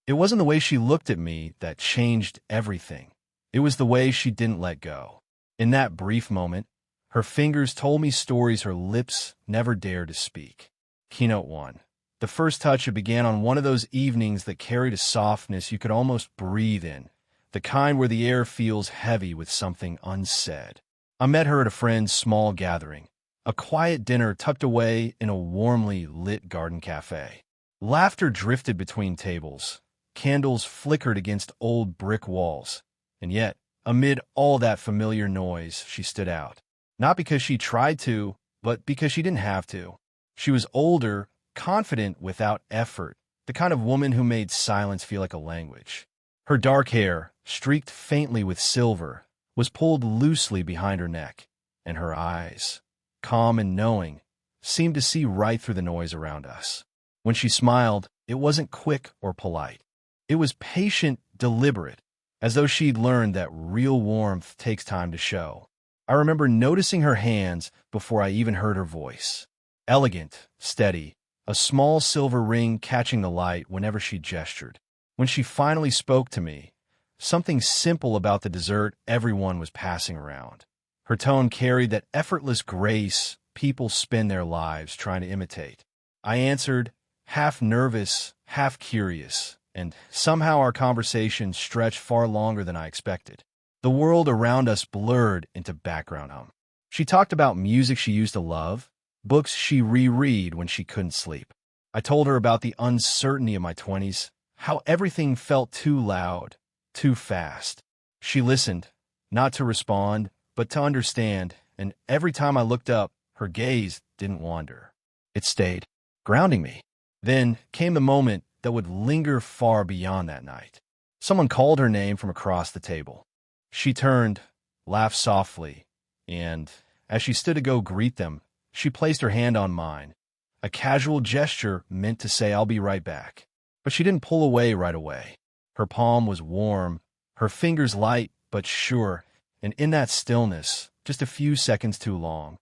It wasn't the way she looked at me that changed everything. It was the way she didn't let go. In that brief moment, her fingers told me stories her lips never dared to speak. Keynote 1. The first touch, it began on one of those evenings that carried a softness you could almost breathe in, the kind where the air feels heavy with something unsaid. I met her at a friend's small gathering, a quiet dinner tucked away in a warmly lit garden cafe. Laughter drifted between tables, candles flickered against old brick walls, and yet, amid all that familiar noise, she stood out. Not because she tried to, but because she didn't have to. She was older, confident without effort, the kind of woman who made silence feel like a language. Her dark hair, streaked faintly with silver, was pulled loosely behind her neck, and her eyes, calm and knowing, seemed to see right through the noise around us. When she smiled, it wasn't quick or polite. It was patient, deliberate, as though she'd learned that real warmth takes time to show. I remember noticing her hands before I even heard her voice. Elegant, steady, a small silver ring catching the light whenever she gestured. When she finally spoke to me, something simple about the dessert everyone was passing around. Her tone carried that effortless grace people spend their lives trying to imitate. I answered, half nervous, half curious, and somehow our conversation stretched far longer than I expected. The world around us blurred into background hum. She talked about music she used to love, books she reread when she couldn't sleep. I told her about the uncertainty of my 20s, how everything felt too loud, too fast. She listened, not to respond, but to understand, and every time I looked up, her gaze didn't wander. It stayed, grounding me. Then came the moment that would linger far beyond that night. Someone called her name from across the table. She turned, laughed softly, and, as she stood to go greet them, she placed her hand on mine, a casual gesture meant to say, "I'll be right back." But she didn't pull away right away. Her palm was warm, her fingers light but sure, and in that stillness, just a few seconds too long,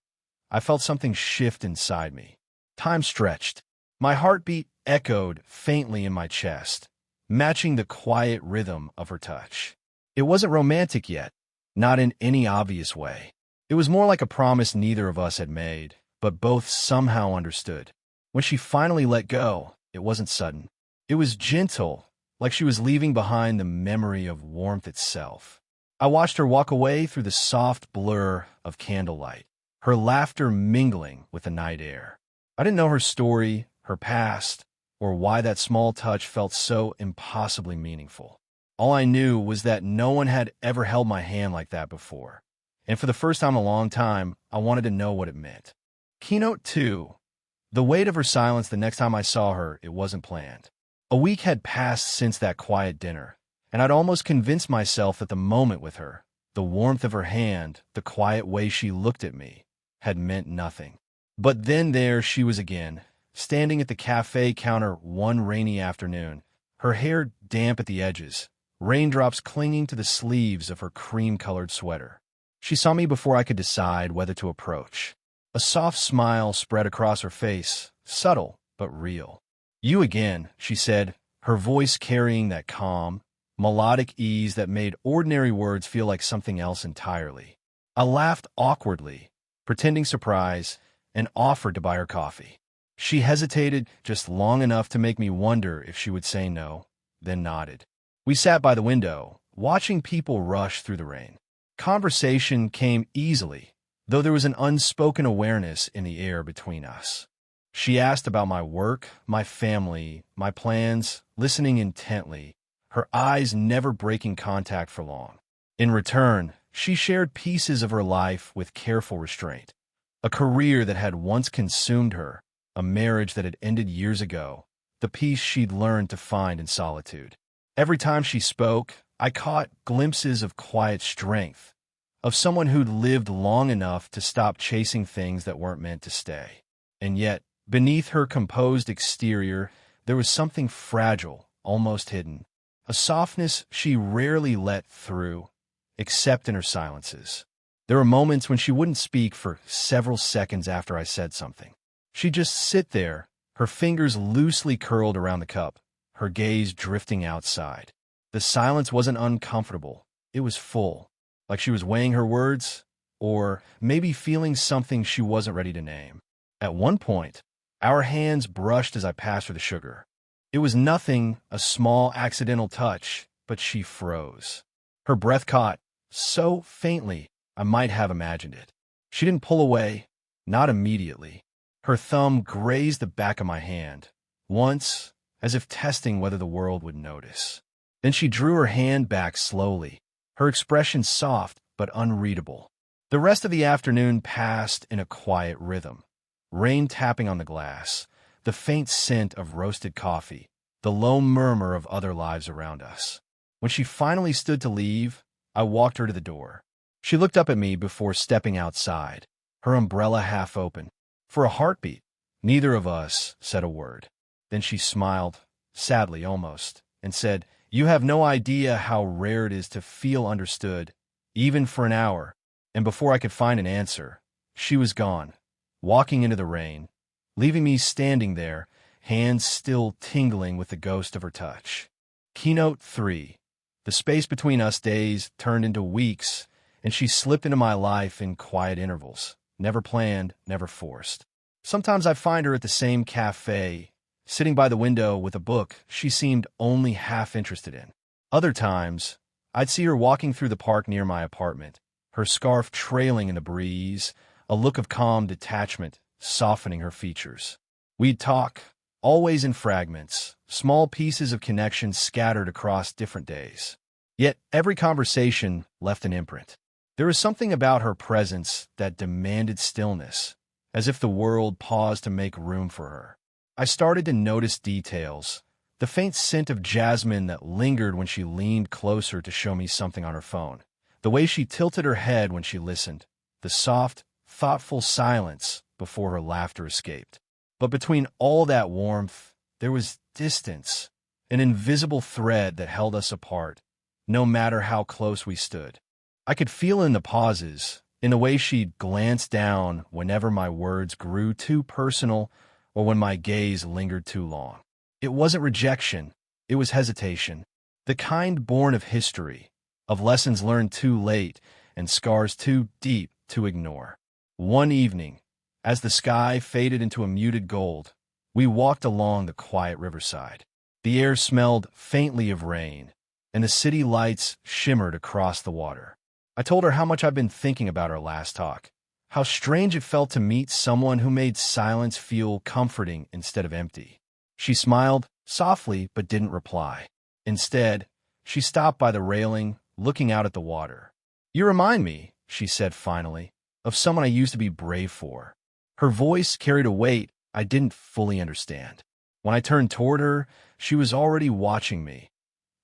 I felt something shift inside me. Time stretched. My heartbeat echoed faintly in my chest, matching the quiet rhythm of her touch. It wasn't romantic yet, not in any obvious way. It was more like a promise neither of us had made, but both somehow understood. When she finally let go, it wasn't sudden. It was gentle, like she was leaving behind the memory of warmth itself. I watched her walk away through the soft blur of candlelight, her laughter mingling with the night air. I didn't know her story, her past, or why that small touch felt so impossibly meaningful. All I knew was that no one had ever held my hand like that before, and for the first time in a long time, I wanted to know what it meant. Keynote 2. The weight of her silence the next time I saw her, it wasn't planned. A week had passed since that quiet dinner, and I'd almost convinced myself that the moment with her, the warmth of her hand, the quiet way she looked at me, had meant nothing. But then there she was again, standing at the cafe counter one rainy afternoon, her hair damp at the edges, raindrops clinging to the sleeves of her cream-colored sweater. She saw me before I could decide whether to approach. A soft smile spread across her face, subtle but real. "You again," she said, her voice carrying that calm, melodic ease that made ordinary words feel like something else entirely. I laughed awkwardly, pretending surprise, and offered to buy her coffee. She hesitated just long enough to make me wonder if she would say no, then nodded. We sat by the window, watching people rush through the rain. Conversation came easily, though there was an unspoken awareness in the air between us. She asked about my work, my family, my plans, listening intently, her eyes never breaking contact for long. In return, she shared pieces of her life with careful restraint. A career that had once consumed her, a marriage that had ended years ago, the peace she'd learned to find in solitude. Every time she spoke, I caught glimpses of quiet strength, of someone who'd lived long enough to stop chasing things that weren't meant to stay. And yet, beneath her composed exterior, there was something fragile, almost hidden, a softness she rarely let through, except in her silences. There were moments when she wouldn't speak for several seconds after I said something. She'd just sit there, her fingers loosely curled around the cup, her gaze drifting outside. The silence wasn't uncomfortable. It was full, like she was weighing her words, or maybe feeling something she wasn't ready to name. At one point, our hands brushed as I passed her the sugar. It was nothing, a small accidental touch, but she froze. Her breath caught, so faintly I might have imagined it. She didn't pull away, not immediately. Her thumb grazed the back of my hand, once, as if testing whether the world would notice. Then she drew her hand back slowly, her expression soft but unreadable. The rest of the afternoon passed in a quiet rhythm. Rain tapping on the glass, the faint scent of roasted coffee, the low murmur of other lives around us. When she finally stood to leave, I walked her to the door. She looked up at me before stepping outside, her umbrella half open. For a heartbeat, neither of us said a word. Then she smiled, sadly almost, and said, "You have no idea how rare it is to feel understood, even for an hour." And before I could find an answer, she was gone, walking into the rain, leaving me standing there, hands still tingling with the ghost of her touch. Keynote 3. The space between us days turned into weeks, and she slipped into my life in quiet intervals, never planned, never forced. Sometimes I'd find her at the same cafe, sitting by the window with a book she seemed only half interested in. Other times, I'd see her walking through the park near my apartment, her scarf trailing in the breeze, a look of calm detachment softening her features. We'd talk, always in fragments, small pieces of connection scattered across different days. Yet every conversation left an imprint. There was something about her presence that demanded stillness, as if the world paused to make room for her. I started to notice details, the faint scent of jasmine that lingered when she leaned closer to show me something on her phone, the way she tilted her head when she listened, the soft, thoughtful silence before her laughter escaped. But between all that warmth, there was distance, an invisible thread that held us apart, no matter how close we stood. I could feel in the pauses, in the way she'd glance down whenever my words grew too personal or when my gaze lingered too long. It wasn't rejection, it was hesitation, the kind born of history, of lessons learned too late and scars too deep to ignore. One evening, as the sky faded into a muted gold, we walked along the quiet riverside. The air smelled faintly of rain, and the city lights shimmered across the water. I told her how much I'd been thinking about our last talk, how strange it felt to meet someone who made silence feel comforting instead of empty. She smiled, softly, but didn't reply. Instead, she stopped by the railing, looking out at the water. "You remind me," she said finally, "of someone I used to be brave for." Her voice carried a weight I didn't fully understand. When I turned toward her, she was already watching me,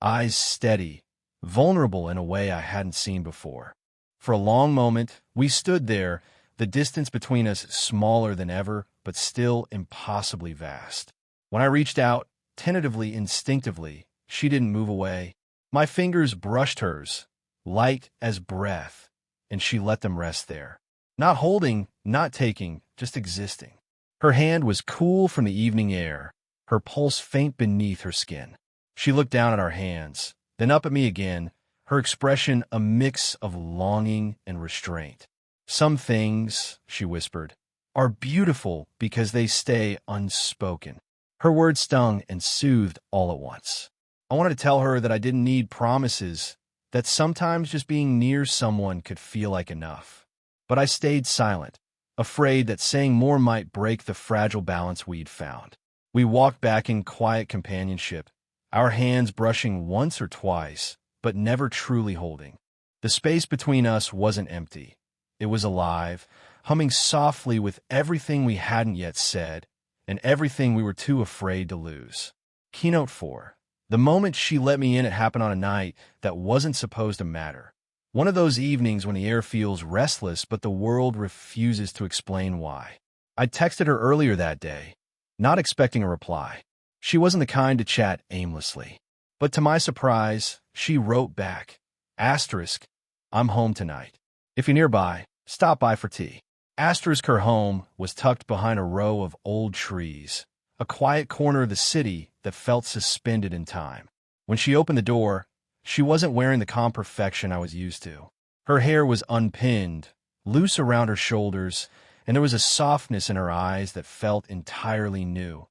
eyes steady, vulnerable in a way I hadn't seen before. For a long moment, we stood there, the distance between us smaller than ever, but still impossibly vast. When I reached out, tentatively, instinctively, she didn't move away. My fingers brushed hers, light as breath, and she let them rest there. Not holding, not taking, just existing. Her hand was cool from the evening air, her pulse faint beneath her skin. She looked down at our hands, then up at me again, her expression a mix of longing and restraint. "Some things," she whispered, "are beautiful because they stay unspoken." Her words stung and soothed all at once. I wanted to tell her that I didn't need promises, that sometimes just being near someone could feel like enough. But I stayed silent, afraid that saying more might break the fragile balance we'd found. We walked back in quiet companionship, our hands brushing once or twice, but never truly holding. The space between us wasn't empty. It was alive, humming softly with everything we hadn't yet said, and everything we were too afraid to lose. Keynote 4. The moment she let me in, it happened on a night that wasn't supposed to matter. One of those evenings when the air feels restless, but the world refuses to explain why. I texted her earlier that day, not expecting a reply. She wasn't the kind to chat aimlessly. But to my surprise, she wrote back, asterisk, "I'm home tonight. If you're nearby, stop by for tea." Asterisk, her home was tucked behind a row of old trees, a quiet corner of the city that felt suspended in time. When she opened the door, she wasn't wearing the calm perfection I was used to. Her hair was unpinned, loose around her shoulders, and there was a softness in her eyes that felt entirely new,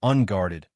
unguarded,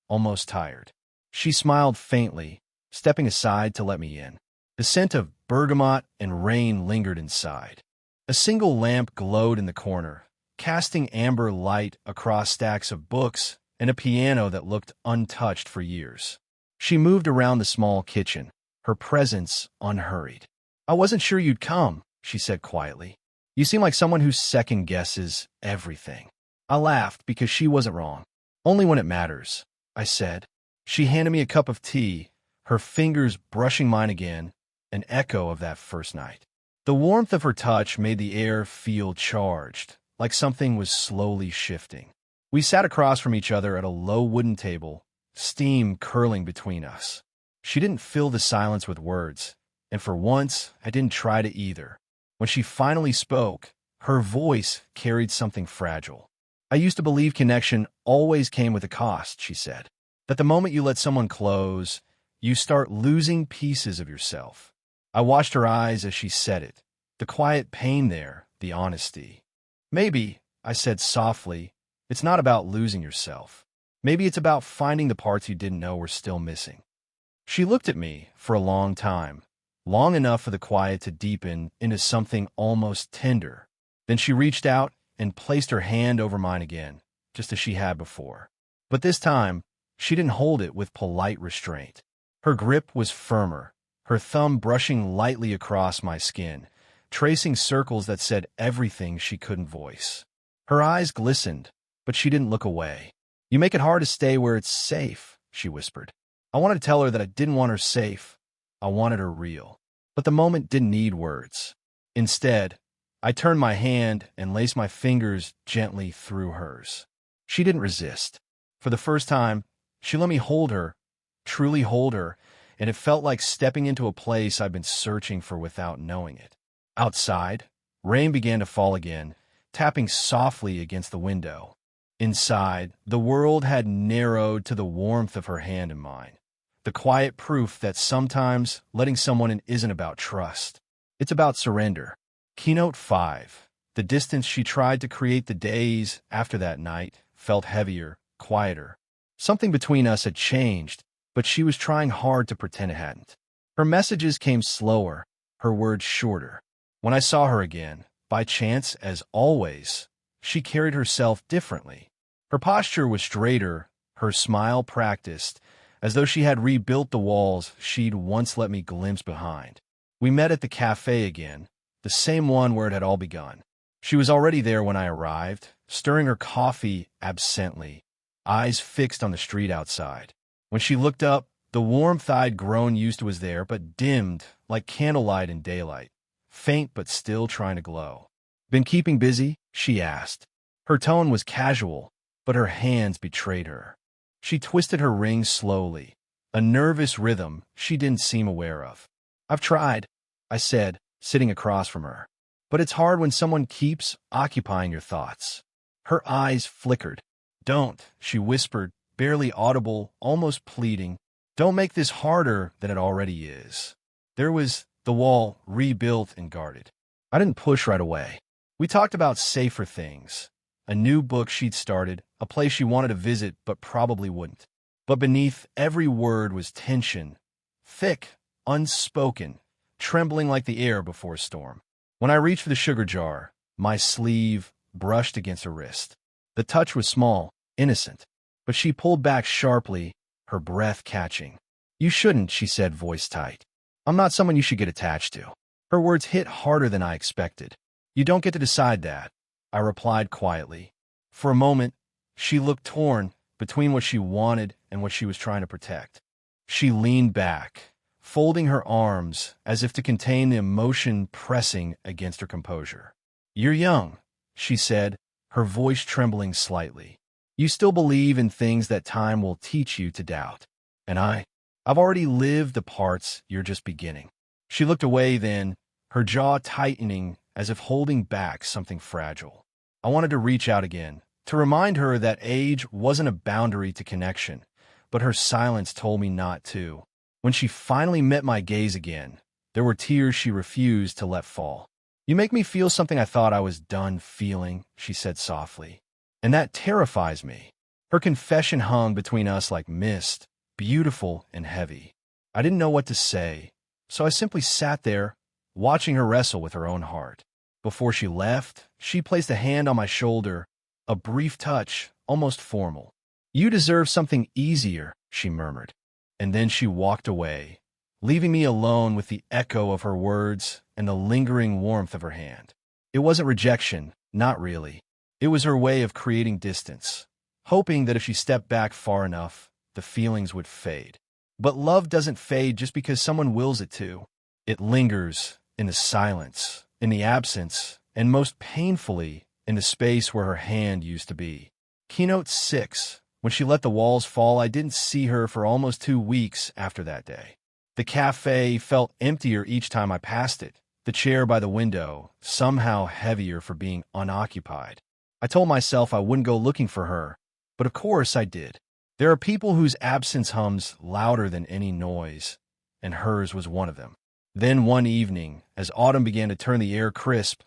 almost tired. She smiled faintly, stepping aside to let me in. The scent of bergamot and rain lingered inside. A single lamp glowed in the corner, casting amber light across stacks of books and a piano that looked untouched for years. She moved around the small kitchen, her presence unhurried. "I wasn't sure you'd come," she said quietly. "You seem like someone who second-guesses everything." I laughed because she wasn't wrong. "Only when it matters," I said. She handed me a cup of tea, her fingers brushing mine again, an echo of that first night. The warmth of her touch made the air feel charged, like something was slowly shifting. We sat across from each other at a low wooden table, steam curling between us. She didn't fill the silence with words, and for once, I didn't try to either. When she finally spoke, her voice carried something fragile. "I used to believe connection always came with a cost," she said. "That the moment you let someone close, you start losing pieces of yourself." I watched her eyes as she said it, the quiet pain there, the honesty. "Maybe," I said softly, "it's not about losing yourself. Maybe it's about finding the parts you didn't know were still missing." She looked at me for a long time, long enough for the quiet to deepen into something almost tender. Then she reached out and placed her hand over mine again, just as she had before. But this time, she didn't hold it with polite restraint. Her grip was firmer, her thumb brushing lightly across my skin, tracing circles that said everything she couldn't voice. Her eyes glistened, but she didn't look away. "You make it hard to stay where it's safe," she whispered. I wanted to tell her that I didn't want her safe. I wanted her real. But the moment didn't need words. Instead, I turned my hand and laced my fingers gently through hers. She didn't resist. For the first time, she let me hold her, truly hold her, and it felt like stepping into a place I'd been searching for without knowing it. Outside, rain began to fall again, tapping softly against the window. Inside, the world had narrowed to the warmth of her hand in mine, the quiet proof that sometimes letting someone in isn't about trust. It's about surrender. Keynote 5. The distance she tried to create the days after that night felt heavier, quieter. Something between us had changed, but she was trying hard to pretend it hadn't. Her messages came slower, her words shorter. When I saw her again, by chance as always, she carried herself differently. Her posture was straighter, her smile practiced, as though she had rebuilt the walls she'd once let me glimpse behind. We met at the cafe again, the same one where it had all begun. She was already there when I arrived, stirring her coffee absently, eyes fixed on the street outside. When she looked up, the warmth I'd grown used to was there, but dimmed like candlelight in daylight, faint but still trying to glow. "Been keeping busy?" she asked. Her tone was casual, but her hands betrayed her. She twisted her ring slowly, a nervous rhythm she didn't seem aware of. "I've tried," I said, sitting across from her. "But it's hard when someone keeps occupying your thoughts." Her eyes flickered. "Don't," she whispered, barely audible, almost pleading. "Don't make this harder than it already is." There was the wall rebuilt and guarded. I didn't push right away. We talked about safer things. A new book she'd started, a place she wanted to visit but probably wouldn't. But beneath every word was tension, thick, unspoken, trembling like the air before a storm. When I reached for the sugar jar, my sleeve brushed against her wrist. The touch was small, innocent, but she pulled back sharply, her breath catching. "You shouldn't," she said, voice tight. "I'm not someone you should get attached to." Her words hit harder than I expected. "You don't get to decide that," I replied quietly. For a moment, she looked torn between what she wanted and what she was trying to protect. She leaned back, folding her arms as if to contain the emotion pressing against her composure. "You're young," she said, her voice trembling slightly. "You still believe in things that time will teach you to doubt. And I've already lived the parts you're just beginning." She looked away then, her jaw tightening as if holding back something fragile. I wanted to reach out again, to remind her that age wasn't a boundary to connection, but her silence told me not to. When she finally met my gaze again, there were tears she refused to let fall. "You make me feel something I thought I was done feeling," she said softly. "And that terrifies me." Her confession hung between us like mist, beautiful and heavy. I didn't know what to say, so I simply sat there, watching her wrestle with her own heart. Before she left, she placed a hand on my shoulder, a brief touch, almost formal. "You deserve something easier," she murmured. And then she walked away, leaving me alone with the echo of her words and the lingering warmth of her hand. It wasn't rejection, not really. It was her way of creating distance, hoping that if she stepped back far enough, the feelings would fade. But love doesn't fade just because someone wills it to. It lingers in the silence, in the absence, and most painfully, in the space where her hand used to be. Keynote 6. When she let the walls fall, I didn't see her for almost 2 weeks after that day. The cafe felt emptier each time I passed it, the chair by the window somehow heavier for being unoccupied. I told myself I wouldn't go looking for her, but of course I did. There are people whose absence hums louder than any noise, and hers was one of them. Then one evening, as autumn began to turn the air crisp,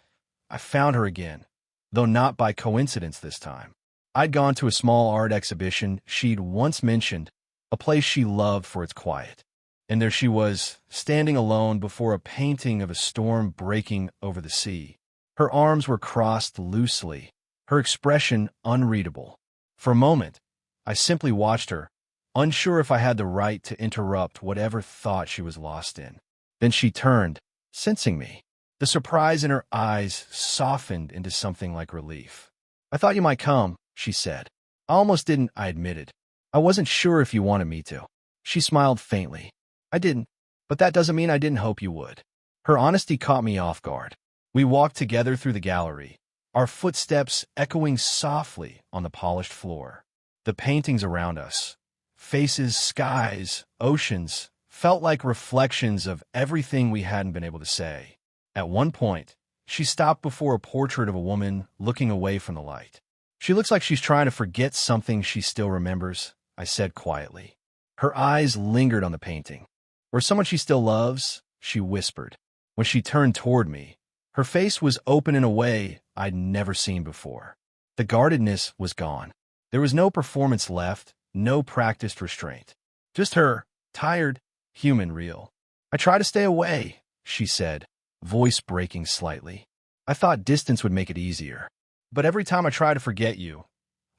I found her again, though not by coincidence this time. I'd gone to a small art exhibition she'd once mentioned, a place she loved for its quiet. And there she was, standing alone before a painting of a storm breaking over the sea. Her arms were crossed loosely, her expression unreadable. For a moment, I simply watched her, unsure if I had the right to interrupt whatever thought she was lost in. Then she turned, sensing me. The surprise in her eyes softened into something like relief. "I thought you might come," she said. "I almost didn't," I admitted. "I wasn't sure if you wanted me to." She smiled faintly. "I didn't, but that doesn't mean I didn't hope you would." Her honesty caught me off guard. We walked together through the gallery, our footsteps echoing softly on the polished floor. The paintings around us, faces, skies, oceans, felt like reflections of everything we hadn't been able to say. At one point, she stopped before a portrait of a woman looking away from the light. "She looks like she's trying to forget something she still remembers," I said quietly. Her eyes lingered on the painting. "Or someone she still loves," she whispered. When she turned toward me, her face was open in a way I'd never seen before. The guardedness was gone. There was no performance left, no practiced restraint. Just her, tired, human, real. "I try to stay away," she said, voice breaking slightly. "I thought distance would make it easier. But every time I try to forget you,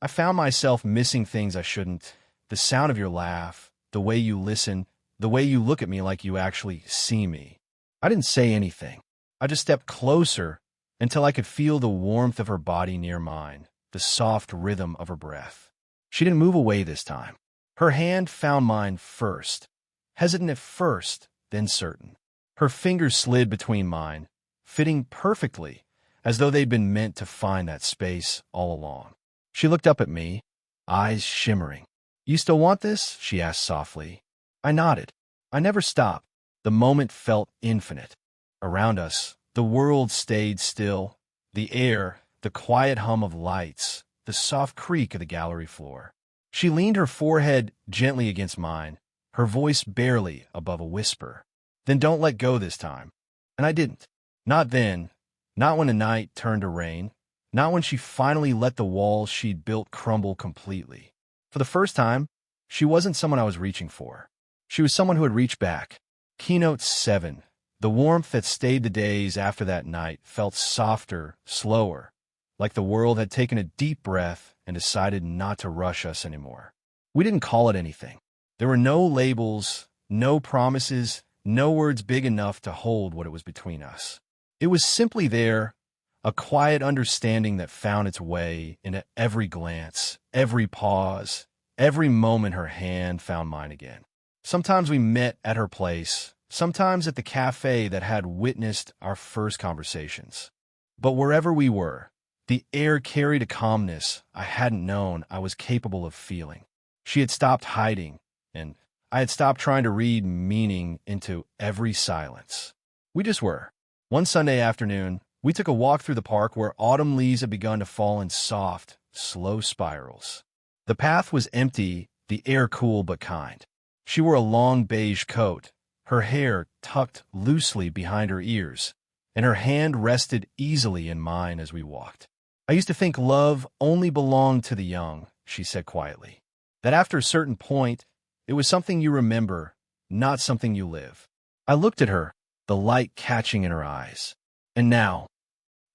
I found myself missing things I shouldn't. The sound of your laugh, the way you listen, the way you look at me like you actually see me." I didn't say anything. I just stepped closer until I could feel the warmth of her body near mine, the soft rhythm of her breath. She didn't move away this time. Her hand found mine first, hesitant at first, then certain. Her fingers slid between mine, fitting perfectly, as though they'd been meant to find that space all along. She looked up at me, eyes shimmering. "You still want this?" she asked softly. I nodded. I never stopped. The moment felt infinite. Around us, the world stayed still. The air, the quiet hum of lights, the soft creak of the gallery floor. She leaned her forehead gently against mine, her voice barely above a whisper. "Then don't let go this time." And I didn't. Not then. Not when the night turned to rain. Not when she finally let the walls she'd built crumble completely. For the first time, she wasn't someone I was reaching for. She was someone who had reached back. Keynote 7. The warmth that stayed the days after that night felt softer, slower, like the world had taken a deep breath and decided not to rush us anymore. We didn't call it anything. There were no labels, no promises, no words big enough to hold what it was between us. It was simply there, a quiet understanding that found its way into every glance, every pause, every moment her hand found mine again. Sometimes we met at her place, sometimes at the cafe that had witnessed our first conversations. But wherever we were, the air carried a calmness I hadn't known I was capable of feeling. She had stopped hiding, and I had stopped trying to read meaning into every silence. We just were. One Sunday afternoon, we took a walk through the park where autumn leaves had begun to fall in soft, slow spirals. The path was empty, the air cool but kind. She wore a long beige coat, her hair tucked loosely behind her ears, and her hand rested easily in mine as we walked. "I used to think love only belonged to the young," she said quietly. "That after a certain point, it was something you remember, not something you live." I looked at her, the light catching in her eyes. "And now?"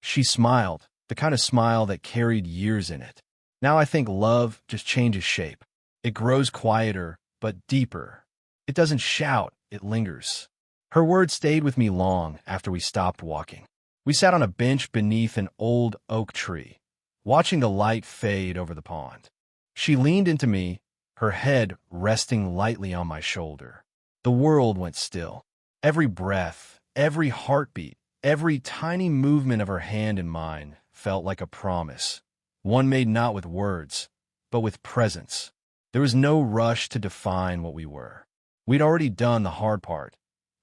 She smiled, the kind of smile that carried years in it. "Now I think love just changes shape. It grows quieter, but deeper. It doesn't shout, it lingers." Her words stayed with me long after we stopped walking. We sat on a bench beneath an old oak tree, watching the light fade over the pond. She leaned into me, her head resting lightly on my shoulder. The world went still. Every breath, every heartbeat, every tiny movement of her hand in mine felt like a promise, one made not with words, but with presence. There was no rush to define what we were. We'd already done the hard part,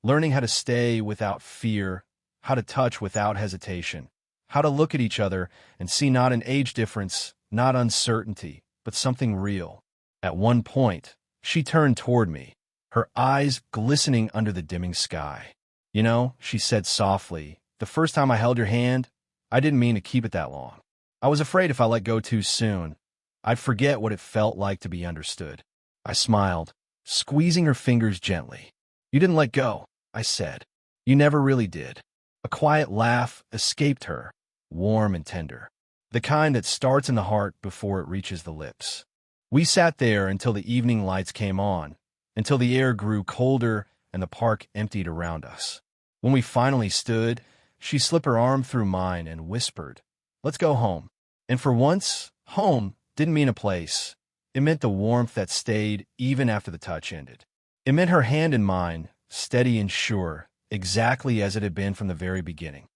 learning how to stay without fear, how to touch without hesitation, how to look at each other and see not an age difference, not uncertainty, but something real. At one point, she turned toward me, her eyes glistening under the dimming sky. "You know," she said softly, "the first time I held your hand, I didn't mean to keep it that long. I was afraid if I let go too soon, I'd forget what it felt like to be understood." I smiled, squeezing her fingers gently. "You didn't let go," I said. "You never really did." A quiet laugh escaped her, warm and tender, the kind that starts in the heart before it reaches the lips. We sat there until the evening lights came on, until the air grew colder and the park emptied around us. When we finally stood, she slipped her arm through mine and whispered, "Let's go home." And for once, home didn't mean a place. It meant the warmth that stayed even after the touch ended. It meant her hand in mine, steady and sure, exactly as it had been from the very beginning.